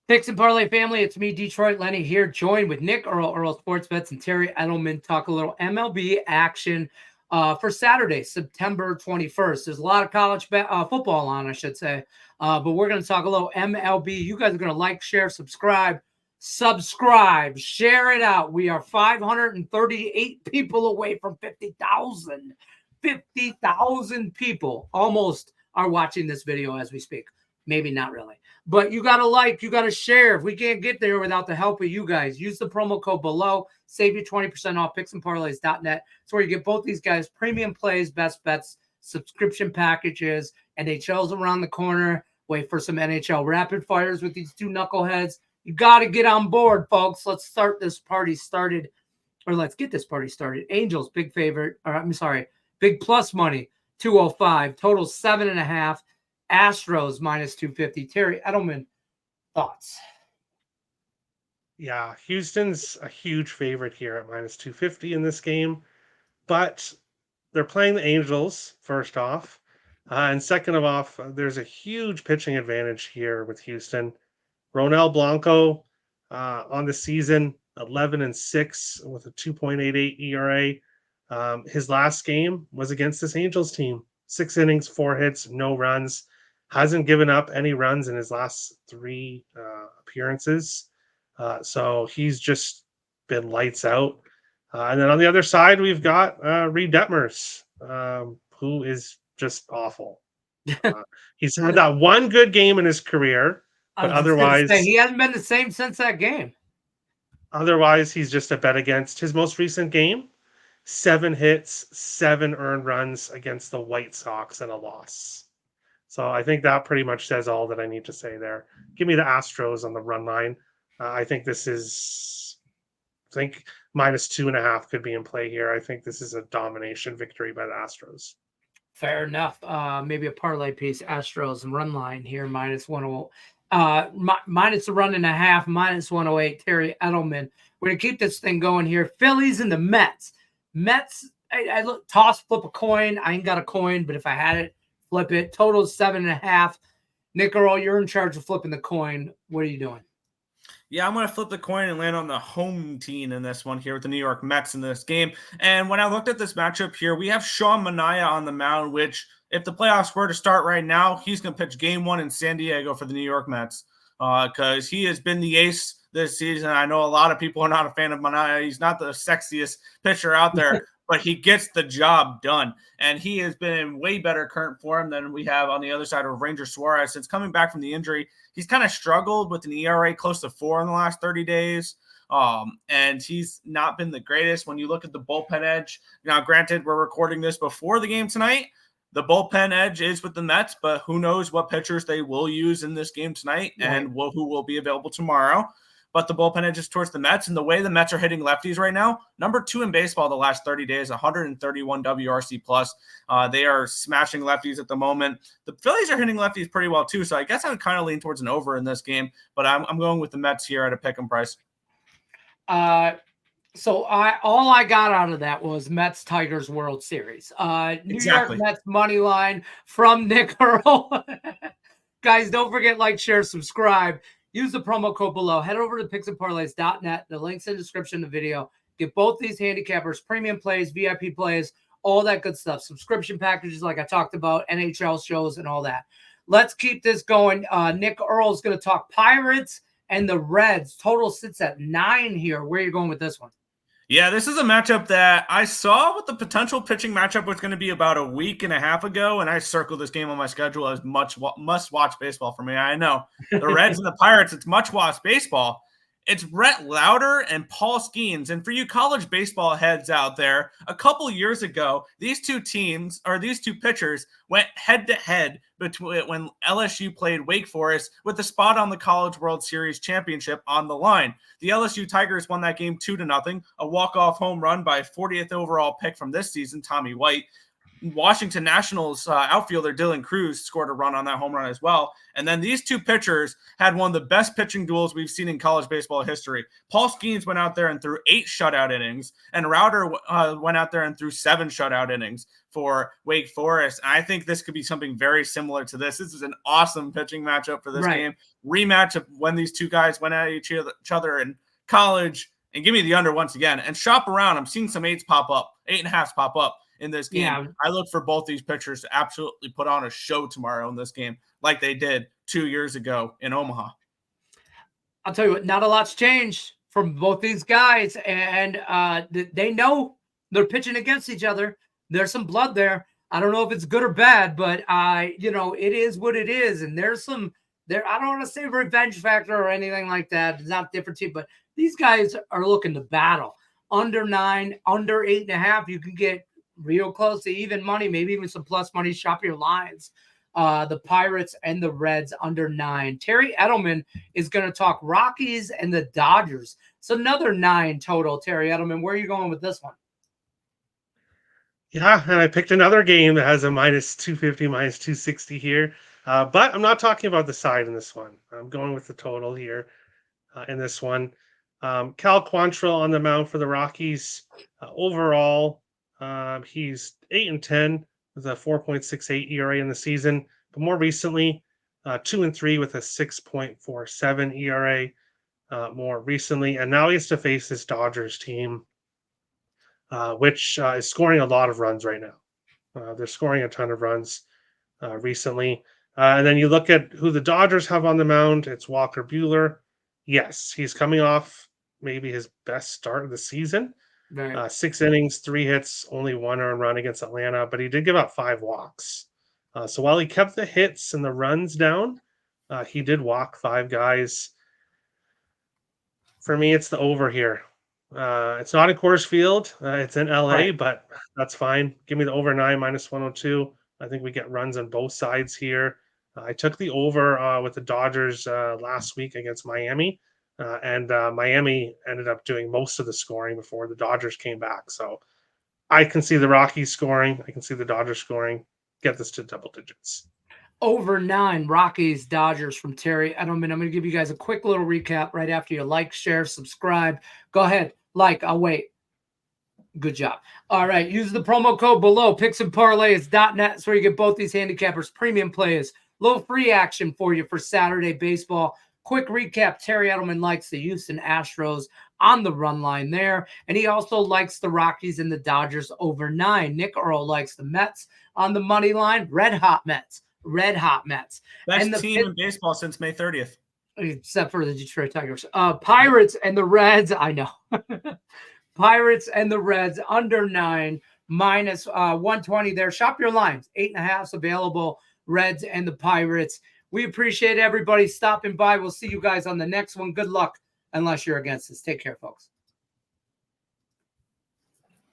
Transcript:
Picks and Parlay family, it's me, Detroit Lenny here, joined with Nick Earl Sports Bets, and Terry Edelman. Talk a little MLB action for Saturday, September 21st. There's a lot of college football on, I should say, but we're going to talk a little MLB. You guys are going to like, share, subscribe, share it out. We are 538 people away from 50,000. 50,000 people almost are watching this video as we speak. Maybe not really. But you got to like, you got to share. If we can't get there without the help of you guys, use the promo code below. Save you 20% off picksandparlays.net. It's where you get both these guys premium plays, best bets, subscription packages, NHL's around the corner. Wait for some NHL rapid fires with these two knuckleheads. You got to get on board, folks. Let's get this party started. Angels, big favorite. Big plus money, 205. Total 7.5. Astros minus 250. Terry Edelman, thoughts? Yeah, Houston's a huge favorite here at minus 250 in this game, but they're playing the Angels first off. And second of off, there's a huge pitching advantage here with Houston. Ronel Blanco on the season, 11-6 with a 2.88 ERA. His last game was against this Angels team. 6 innings, 4 hits, no runs. Hasn't given up any runs in his last 3 appearances. So he's just been lights out. And then on the other side, we've got Reed Detmers, who is just awful. He's had that one good game in his career, but otherwise he hasn't been the same since that game. Otherwise, he's just a bet against. His most recent game, 7 hits, 7 earned runs against the White Sox and a loss. So I think that pretty much says all that I need to say there. Give me the Astros on the run line. I think minus 2.5 could be in play here. I think this is a domination victory by the Astros. Fair enough. Maybe a parlay piece. Astros and run line here, minus 108. Minus a run and a half, minus 108. Terry Edelman. We're going to keep this thing going here. Phillies and the Mets. I look, toss, flip a coin. I ain't got a coin, but if I had it, flip it. Total 7.5. Nick Earl, you're in charge of flipping the coin. What are you doing? Yeah, I'm going to flip the coin and land on the home team in this one here with the New York Mets in this game. And when I looked at this matchup here, we have Sean Manaea on the mound, which if the playoffs were to start right now, he's going to pitch game 1 in San Diego for the New York Mets because he has been the ace this season. I know a lot of people are not a fan of Manaea. He's not the sexiest pitcher out there. But he gets the job done. And he has been in way better current form than we have on the other side of Ranger Suarez. Since coming back from the injury, he's kind of struggled with an ERA close to 4 in the last 30 days. And he's not been the greatest when you look at the bullpen edge. Now, granted, we're recording this before the game tonight. The bullpen edge is with the Mets, but who knows what pitchers they will use in this game tonight and who will be available tomorrow. But the bullpen edge is towards the Mets. And the way the Mets are hitting lefties right now, number 2 in baseball the last 30 days, 131 WRC+. They are smashing lefties at the moment. The Phillies are hitting lefties pretty well, too. So I guess I would kind of lean towards an over in this game. But I'm going with the Mets here at a pick 'em price. So all I got out of that was Mets Tigers World Series. New York Mets money line from Nick Earl. Guys, don't forget, like, share, subscribe. Use the promo code below. Head over to picksandparlays.net. The link's in the description of the video. Get both these handicappers, premium plays, VIP plays, all that good stuff. Subscription packages like I talked about, NHL shows and all that. Let's keep this going. Nick Earl's going to talk Pirates and the Reds. Total sits at 9 here. Where are you going with this one? Yeah, this is a matchup that I saw what the potential pitching matchup was going to be about a week and a half ago, and I circled this game on my schedule as must-watch baseball for me. I know. The Reds and the Pirates, it's must-watch baseball. It's Brett Lauder and Paul Skeens. And for you college baseball heads out there, a couple years ago, these two pitchers went head-to-head when LSU played Wake Forest with the spot on the College World Series championship on the line. The LSU Tigers won that game 2-0, a walk-off home run by 40th overall pick from this season, Tommy White. Washington Nationals outfielder Dylan Cruz scored a run on that home run as well. And then these two pitchers had one of the best pitching duels we've seen in college baseball history. Paul Skeens went out there and threw 8 shutout innings, and Rauter went out there and threw 7 shutout innings for Wake Forest. And I think this could be something very similar to this. This is an awesome pitching matchup for this game. Rematch of when these two guys went at each other in college. And give me the under once again. And shop around. I'm seeing some 8s pop up, 8.5s pop up in this game. Yeah. I look for both these pitchers to absolutely put on a show tomorrow in this game like they did 2 years ago in Omaha. I'll tell you what, not a lot's changed from both these guys, and they know they're pitching against each other. There's some blood there. I don't know if it's good or bad, but it is what it is. And there's some there. I don't want to say revenge factor or anything like that. It's not a different team, but these guys are looking to battle. Under 9, under 8.5, you can get real close to even money, maybe even some plus money. Shop your lines. The Pirates and the Reds under 9. Terry Edelman is going to talk Rockies and the Dodgers. It's another 9 total. Terry Edelman, where are you going with this one? Yeah, and I picked another game that has a minus 250, minus 260 here. But I'm not talking about the side in this one. I'm going with the total here in this one. Cal Quantrill on the mound for the Rockies. Overall, he's 8-10 with a 4.68 ERA in the season. But more recently, 2-3 with a 6.47 ERA more recently. And now he has to face this Dodgers team, which is scoring a lot of runs right now. They're scoring a ton of runs recently. And then you look at who the Dodgers have on the mound. It's Walker Buehler. Yes, he's coming off maybe his best start of the season. Right. 6 innings, 3 hits, only 1 earned run against Atlanta, but he did give up 5 walks. So while he kept the hits and the runs down, he did walk 5 guys. For me, it's the over here. It's not in Coors Field. It's in LA, right, but that's fine. Give me the over 9 minus 102. I think we get runs on both sides here. I took the over with the Dodgers last week against Miami, and Miami ended up doing most of the scoring before the Dodgers came back. So I can see the Rockies scoring. I can see the Dodgers scoring. Get this to double digits. Over 9, Rockies, Dodgers from Terry Edelman. I'm going to give you guys a quick little recap right after you like, share, subscribe. Go ahead, like, I'll wait. Good job. All right, use the promo code below, picksandparlays.net. That's where you get both these handicappers, premium plays, little free action for you for Saturday baseball. Quick recap, Terry Edelman likes the Houston Astros on the run line there, and he also likes the Rockies and the Dodgers over 9. Nick Earl likes the Mets on the money line, red hot Mets. Best and the team in baseball since May 30th. Except for the Detroit Tigers. Pirates and the Reds, I know. Pirates and the Reds under 9, minus 120 there. Shop your lines. 8.5 available. Reds and the Pirates. We appreciate everybody stopping by. We'll see you guys on the next one. Good luck, unless you're against us. Take care, folks.